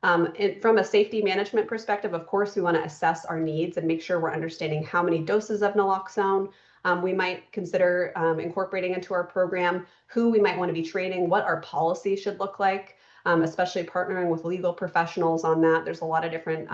And from a safety management perspective, of course, we want to assess our needs and make sure we're understanding how many doses of naloxone we might consider incorporating into our program, who we might want to be training, what our policy should look like, especially partnering with legal professionals on that. There's a lot of different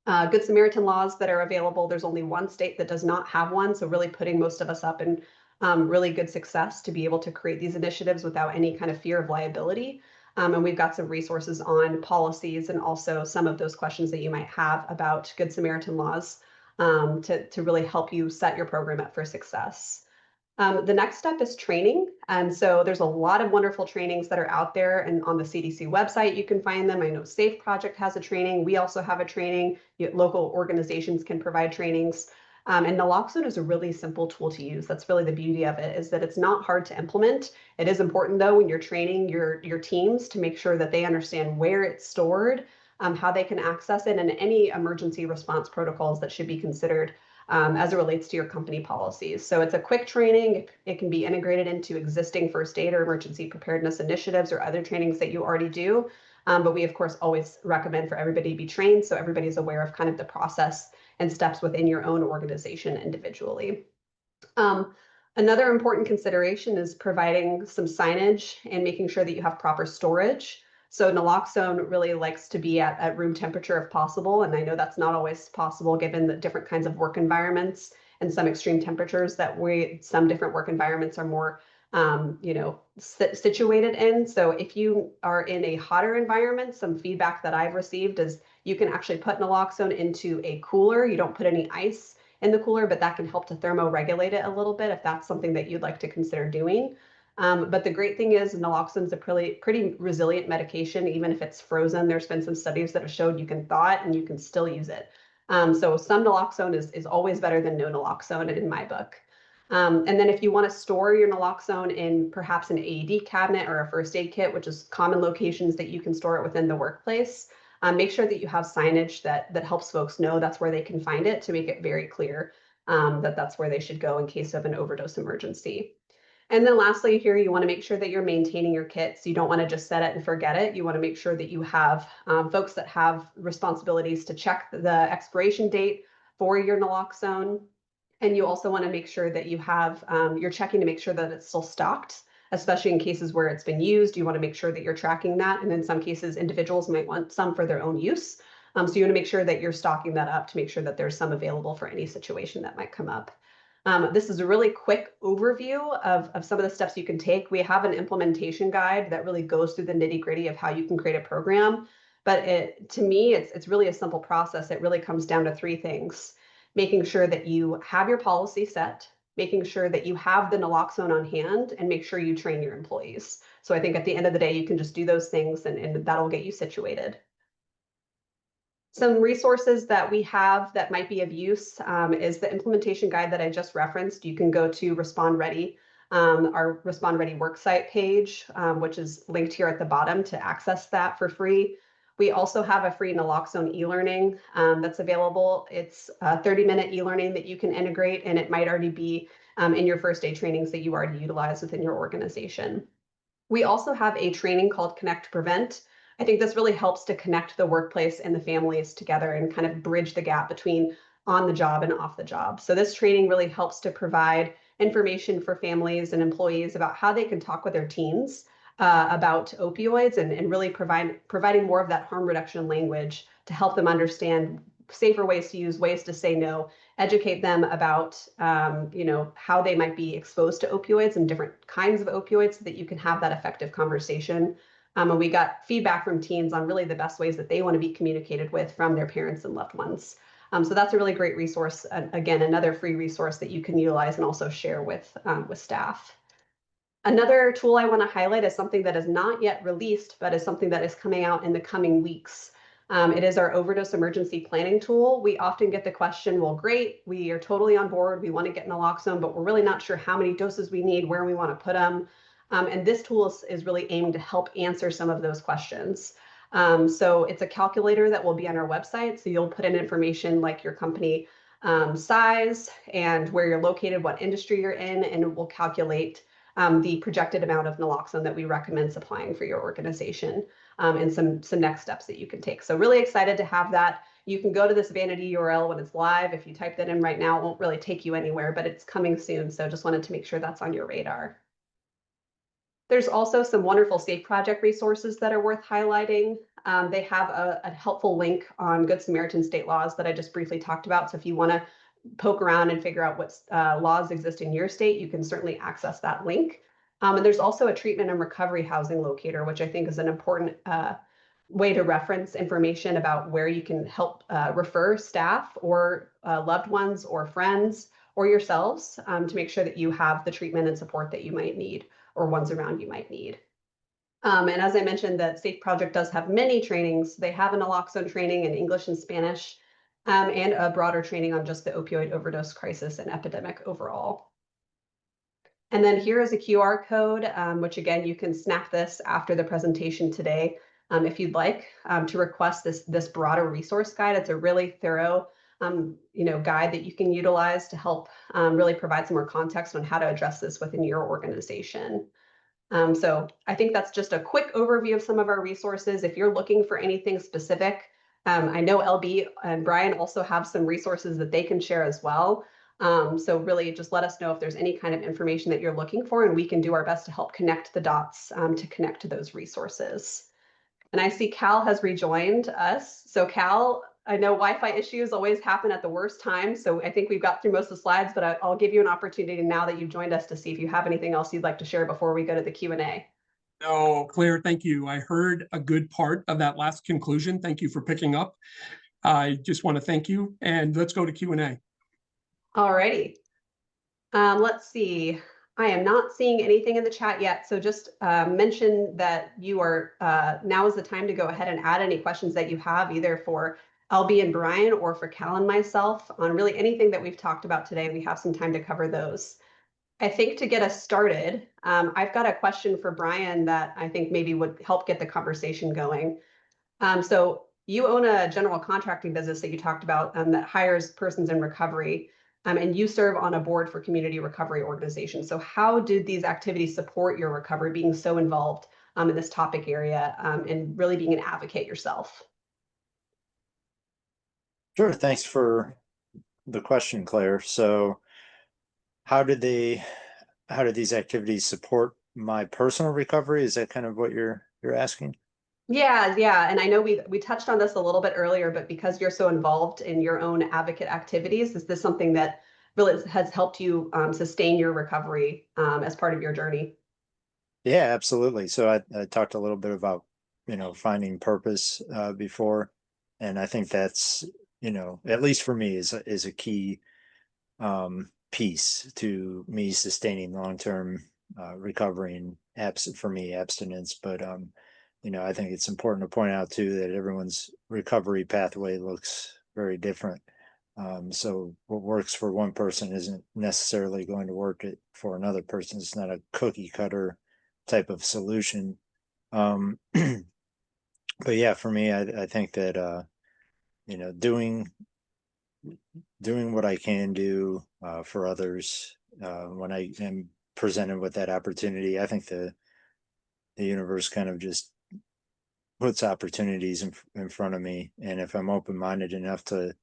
Good Samaritan laws that are available. There's only one state that does not have one, so really putting most of us up in really good success to be able to create these initiatives without any kind of fear of liability. And we've got some resources on policies and also some of those questions that you might have about Good Samaritan laws to really help you set your program up for success. The next step is training. And so there's a lot of wonderful trainings that are out there, and on the CDC website, you can find them. I know SAFE Project has a training. We also have a training. Local organizations can provide trainings. And naloxone is a really simple tool to use. That's really the beauty of it, is that it's not hard to implement. It is important, though, when you're training your teams to make sure that they understand where it's stored, how they can access it, and any emergency response protocols that should be considered as it relates to your company policies. So it's a quick training. It can be integrated into existing first aid or emergency preparedness initiatives or other trainings that you already do. But we, of course, always recommend for everybody to be trained so everybody's aware of kind of the process and steps within your own organization individually. Another important consideration is providing some signage and making sure that you have proper storage. So naloxone really likes to be at room temperature if possible. And I know that's not always possible given the different kinds of work environments and some extreme temperatures that some different work environments are more situated in. So if you are in a hotter environment, some feedback that I've received is you can actually put naloxone into a cooler. You don't put any ice in the cooler, but that can help to thermoregulate it a little bit if that's something that you'd like to consider doing. But the great thing is naloxone is a pretty resilient medication. Even if it's frozen, there's been some studies that have showed you can thaw it and you can still use it. So some naloxone is always better than no naloxone in my book. And then if you want to store your naloxone in perhaps an AED cabinet or a first aid kit, which is common locations that you can store it within the workplace, make sure that you have signage that helps folks know that's where they can find it, to make it very clear that that's where they should go in case of an overdose emergency. And then lastly here, you want to make sure that you're maintaining your kits. You don't want to just set it and forget it. You want to make sure that you have folks that have responsibilities to check the expiration date for your naloxone. And you also want to make sure that you have, you're checking to make sure that it's still stocked, especially in cases where it's been used. You want to make sure that you're tracking that. And in some cases, individuals might want some for their own use. So you want to make sure that you're stocking that up to make sure that there's some available for any situation that might come up. This is a really quick overview of some of the steps you can take. We have an implementation guide that really goes through the nitty-gritty of how you can create a program. But to me, it's really a simple process. It really comes down to three things: making sure that you have your policy set, making sure that you have the naloxone on hand, and make sure you train your employees. So I think at the end of the day, you can just do those things and that'll get you situated. Some resources that we have that might be of use is the implementation guide that I just referenced. You can go to Respond Ready, our Respond Ready worksite page, which is linked here at the bottom to access that for free. We also have a free naloxone e-learning that's available. It's a 30-minute e-learning that you can integrate, and it might already be in your first aid trainings that you already utilize within your organization. We also have a training called Connect Prevent. I think this really helps to connect the workplace and the families together and kind of bridge the gap between on the job and off the job. So this training really helps to provide information for families and employees about how they can talk with their teens about opioids and really providing more of that harm reduction language to help them understand safer ways to use, ways to say no, educate them about how they might be exposed to opioids and different kinds of opioids so that you can have that effective conversation. And we got feedback from teens on really the best ways that they want to be communicated with from their parents and loved ones. So that's a really great resource. Again, another free resource that you can utilize and also share with staff. Another tool I want to highlight is something that is not yet released, but is something that is coming out in the coming weeks. It is our overdose emergency planning tool. We often get the question, well, great, we are totally on board. We want to get naloxone, but we're really not sure how many doses we need, where we want to put them. And this tool is really aimed to help answer some of those questions. So it's a calculator that will be on our website. So you'll put in information like your company size and where you're located, what industry you're in, and it will calculate the projected amount of naloxone that we recommend supplying for your organization, and some next steps that you can take. So really excited to have that. You can go to this vanity URL when it's live. If you type that in right now, it won't really take you anywhere, but it's coming soon. So just wanted to make sure that's on your radar. There's also some wonderful Safe Project resources that are worth highlighting. They have a helpful link on Good Samaritan state laws that I just briefly talked about. So if you want to poke around and figure out what laws exist in your state, you can certainly access that link. And there's also a treatment and recovery housing locator, which I think is an important way to reference information about where you can help refer staff or loved ones or friends or yourselves to make sure that you have the treatment and support that you might need or ones around you might need. And as I mentioned, that Safe Project does have many trainings. They have an naloxone training in English and Spanish, and a broader training on just the opioid overdose crisis and epidemic overall. And then here is a QR code, which again, you can snap this after the presentation today if you'd like to request this broader resource guide. It's a really thorough guide that you can utilize to help really provide some more context on how to address this within your organization. So I think that's just a quick overview of some of our resources. If you're looking for anything specific, I know LB and Brian also have some resources that they can share as well. So really just let us know if there's any kind of information that you're looking for, and we can do our best to help connect the dots to connect to those resources. And I see Cal has rejoined us. So Cal, I know Wi-Fi issues always happen at the worst time. So I think we've got through most of the slides, but I'll give you an opportunity now that you've joined us to see if you have anything else you'd like to share before we go to the Q&A. No, Claire, thank you. I heard a good part of that last conclusion. Thank you for picking up. I just want to thank you, and let's go to Q&A. All righty. Let's see. I am not seeing anything in the chat yet. So just mention that you are, now is the time to go ahead and add any questions that you have, either for LB and Brian or for Cal and myself on really anything that we've talked about today. We have some time to cover those. I think to get us started, I've got a question for Brian that I think maybe would help get the conversation going. So you own a general contracting business that you talked about that hires persons in recovery, and you serve on a board for community recovery organizations. So how did these activities support your recovery, being so involved in this topic area and really being an advocate yourself? Sure. Thanks for the question, Claire. So how did these activities support my personal recovery? Is that kind of what you're asking? Yeah. And I know we touched on this a little bit earlier, but because you're so involved in your own advocate activities, is this something that really has helped you sustain your recovery as part of your journey? Yeah, absolutely. So I talked a little bit about, finding purpose before, and I think that's, at least for me is a key piece to me sustaining long-term recovery and for me abstinence. But I think it's important to point out too that everyone's recovery pathway looks very different. So what works for one person isn't necessarily going to work for another person. It's not a cookie cutter type of solution. But yeah, for me, I think that doing what I can do for others when I am presented with that opportunity, I think the universe kind of just puts opportunities in front of me, and if I'm open-minded enough to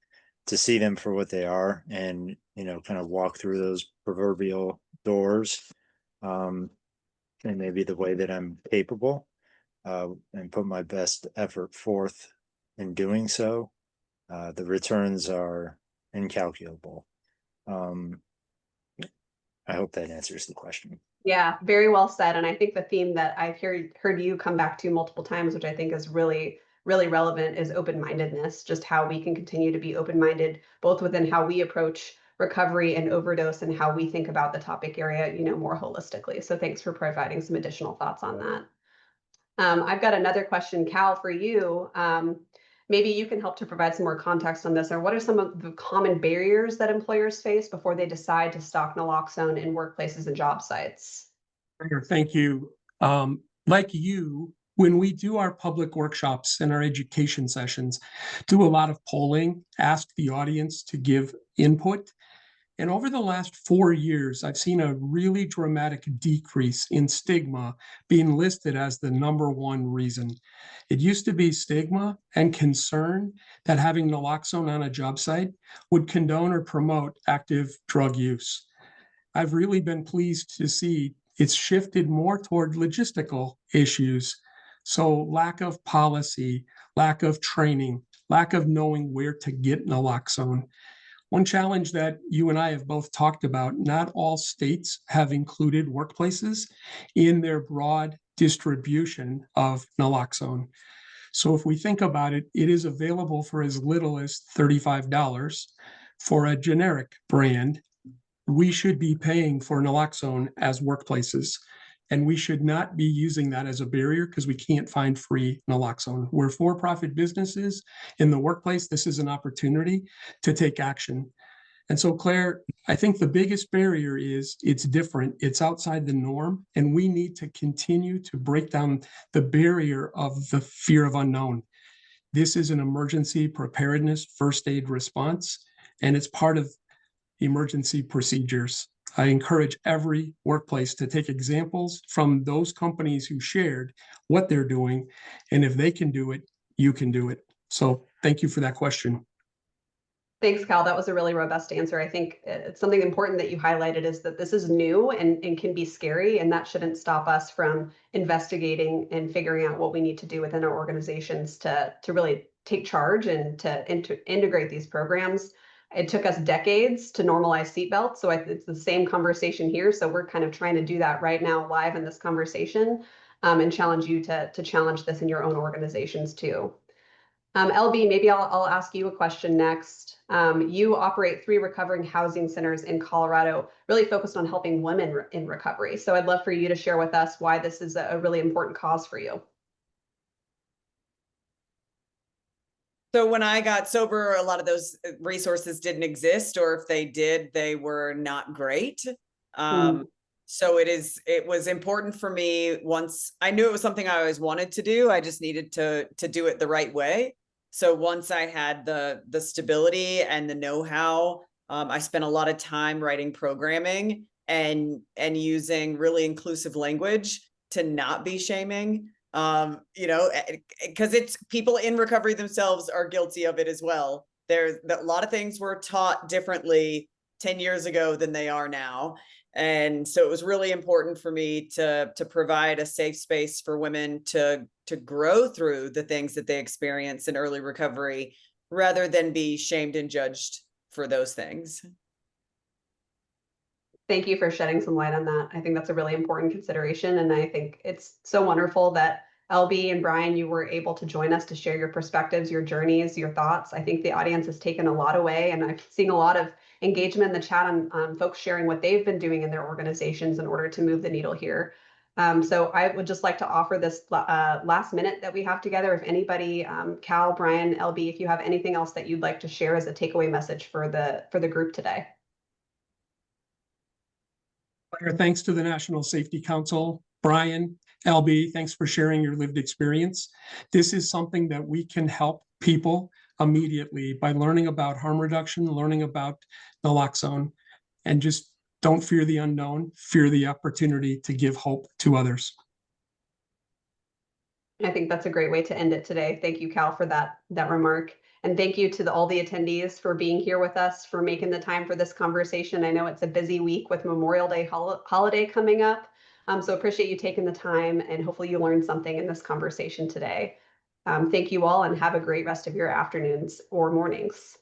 to see them for what they are, and kind of walk through those proverbial doors, and maybe the way that I'm capable, and put my best effort forth in doing so, the returns are incalculable. I hope that answers the question. Yeah, very well said. And I think the theme that I've heard you come back to multiple times, which I think is really, really relevant, is open-mindedness, just how we can continue to be open-minded, both within how we approach recovery and overdose and how we think about the topic area, more holistically. So thanks for providing some additional thoughts on that. I've got another question, Cal, for you. Maybe you can help to provide some more context on this. Or what are some of the common barriers that employers face before they decide to stock naloxone in workplaces and job sites? Thank you. Like you, when we do our public workshops and our education sessions, do a lot of polling, ask the audience to give input. And over the last 4 years, I've seen a really dramatic decrease in stigma being listed as the #1 reason. It used to be stigma and concern that having naloxone on a job site would condone or promote active drug use. I've really been pleased to see it's shifted more toward logistical issues. So lack of policy, lack of training, lack of knowing where to get naloxone. One challenge that you and I have both talked about, not all states have included workplaces in their broad distribution of naloxone. So if we think about it, it is available for as little as $35 for a generic brand. We should be paying for naloxone as workplaces, and we should not be using that as a barrier because we can't find free naloxone. We're for-profit businesses. In the workplace, this is an opportunity to take action. And so, Claire, I think the biggest barrier is it's different, it's outside the norm, and we need to continue to break down the barrier of the fear of unknown. This is an emergency preparedness first aid response, and it's part of emergency procedures. I encourage every workplace to take examples from those companies who shared what they're doing. And if they can do it, you can do it. So thank you for that question. Thanks, Cal. That was a really robust answer. I think it's something important that you highlighted is that this is new and can be scary, and that shouldn't stop us from investigating and figuring out what we need to do within our organizations to really take charge and to integrate these programs. It took us decades to normalize seatbelts, so it's the same conversation here. So we're kind of trying to do that right now live in this conversation, and challenge you to challenge this in your own organizations too. LB, maybe I'll ask you a question next. You operate 3 recovering housing centers in Colorado, really focused on helping women in recovery. So I'd love for you to share with us why this is a really important cause for you. So when I got sober, a lot of those resources didn't exist, or if they did, they were not great. So it was important for me. Once I knew it was something I always wanted to do, I just needed to do it the right way. So once I had the stability and the know-how, I spent a lot of time writing programming and using really inclusive language to not be shaming. Because it's people in recovery themselves are guilty of it as well. There's a lot of things were taught differently 10 years ago than they are now. And so it was really important for me to provide a safe space for women to grow through the things that they experience in early recovery, rather than be shamed and judged for those things. Thank you for shedding some light on that. I think that's a really important consideration. And I think it's so wonderful that LB and Brian, you were able to join us to share your perspectives, your journeys, your thoughts. I think the audience has taken a lot away, and I've seen a lot of engagement in the chat on folks sharing what they've been doing in their organizations in order to move the needle here. So I would just like to offer this last minute that we have together. If anybody, Cal, Brian, LB, if you have anything else that you'd like to share as a takeaway message for the group today. Thanks to the National Safety Council. Brian, LB, thanks for sharing your lived experience. This is something that we can help people immediately by learning about harm reduction, learning about naloxone, and just don't fear the unknown, fear the opportunity to give hope to others. I think that's a great way to end it today. Thank you, Cal, for that remark. And thank you to all the attendees for being here with us, for making the time for this conversation. I know it's a busy week with Memorial Day holiday coming up. So appreciate you taking the time, and hopefully you learned something in this conversation today. Thank you all, and have a great rest of your afternoons or mornings.